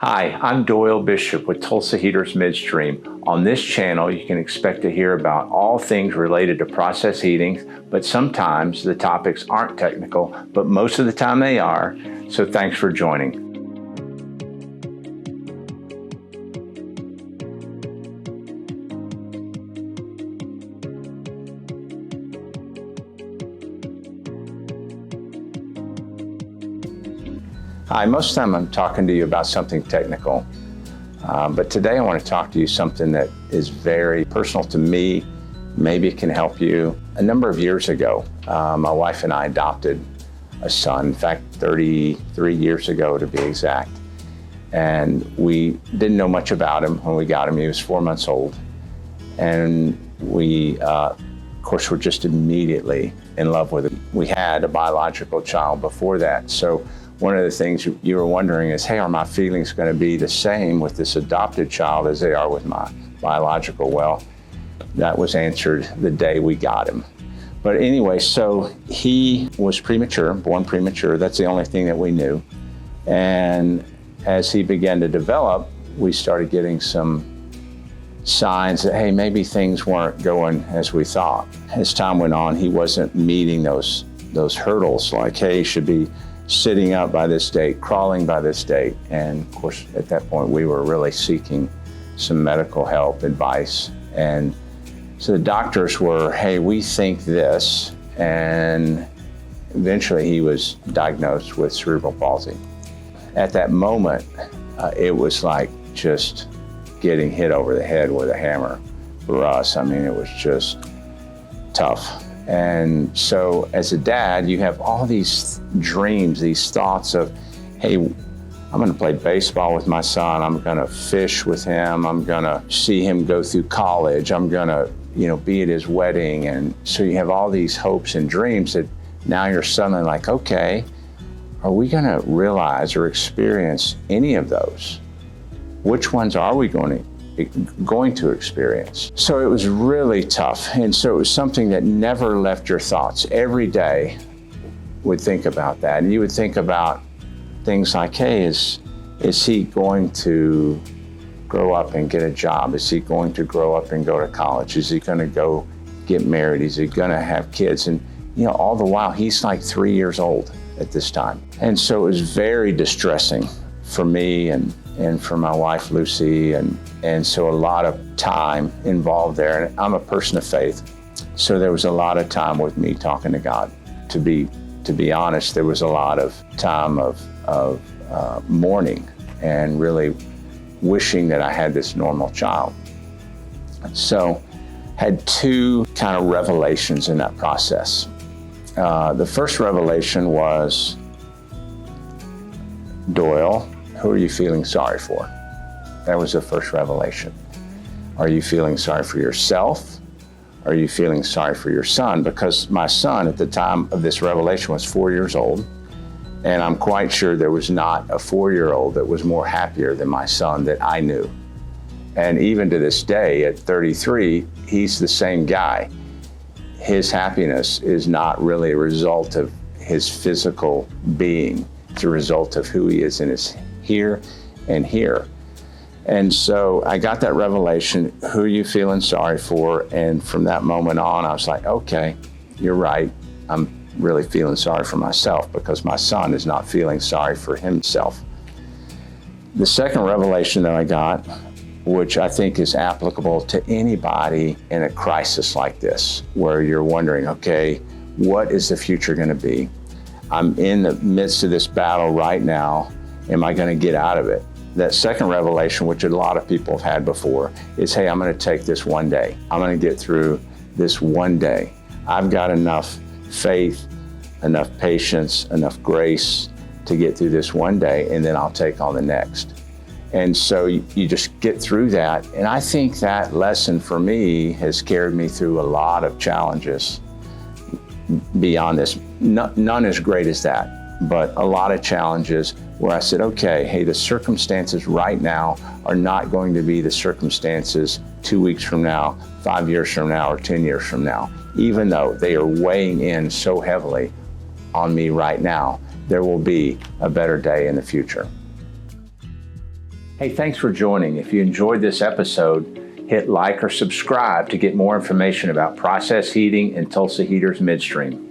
Hi, I'm Doyle Bishop with Tulsa Heaters Midstream. On this channel, you can expect to hear about all things related to process heating, but sometimes the topics aren't technical, but most of the time they are, so thanks for joining. Hi, most of the time I'm talking to you about something technical, but today I want to talk to you something that is very personal to me. Maybe it can help you. A number of years ago, my wife and I adopted a son, in fact, 33 years ago to be exact. And we didn't know much about him when we got him. He was 4 months old. And we, of course, were just immediately in love with him. We had a biological child before that. So one of the things you were wondering is, hey, are my feelings going to be the same with this adopted child as they are with my biological? Well, that was answered the day we got him. But anyway, so he was premature, born premature. That's the only thing that we knew. And as he began to develop, we started getting some signs that, hey, maybe things weren't going as we thought. As time went on, he wasn't meeting those hurdles, like, hey, he should be sitting up by this date, crawling by this date. And of course, at that point, we were really seeking some medical help, advice. And so the doctors were, hey, we think this. And eventually he was diagnosed with cerebral palsy. At that moment, it was like just getting hit over the head with a hammer for us. I mean, it was just tough. And so as a dad, you have all these dreams, these thoughts of, hey, I'm going to play baseball with my son. I'm going to fish with him. I'm going to see him go through college. I'm going to, be at his wedding. And so you have all these hopes and dreams that now you're suddenly like, okay, are we going to realize or experience any of those? Which ones are we going to experience? So it was really tough. And so it was something that never left your thoughts. Every day would think about that. And you would think about things like, hey, is he going to grow up and get a job? Is he going to grow up and go to college? Is he going to go get married? Is he going to have kids? And all the while, he's like 3 years old at this time. And so it was very distressing for me and for my wife, Lucy, and so a lot of time involved there. And I'm a person of faith, so there was a lot of time with me talking to God. To be honest, there was a lot of time of mourning and really wishing that I had this normal child. So had two kind of revelations in that process. The first revelation was, Doyle, who are you feeling sorry for? That was the first revelation. Are you feeling sorry for yourself? Are you feeling sorry for your son? Because my son at the time of this revelation was 4 years old, and I'm quite sure there was not a 4-year-old that was more happier than my son that I knew. And even to this day, at 33, he's the same guy. His happiness is not really a result of his physical being. It's a result of who he is in his here and here. And so I got that revelation, who are you feeling sorry for? And from that moment on, I was like, okay, you're right. I'm really feeling sorry for myself because my son is not feeling sorry for himself. The second revelation that I got, which I think is applicable to anybody in a crisis like this, where you're wondering, okay, what is the future going to be? I'm in the midst of this battle right now. Am I going to get out of it? That second revelation, which a lot of people have had before, is, hey, I'm going to take this one day. I'm going to get through this one day. I've got enough faith, enough patience, enough grace to get through this one day, and then I'll take on the next. And so you just get through that. And I think that lesson for me has carried me through a lot of challenges beyond this. None as great as that, but a lot of challenges where I said, okay, hey, the circumstances right now are not going to be the circumstances 2 weeks from now, 5 years from now, or 10 years from now. Even though they are weighing in so heavily on me right now, there will be a better day in the future. Hey, thanks for joining. If you enjoyed this episode, hit like or subscribe to get more information about process heating and Tulsa Heaters Midstream.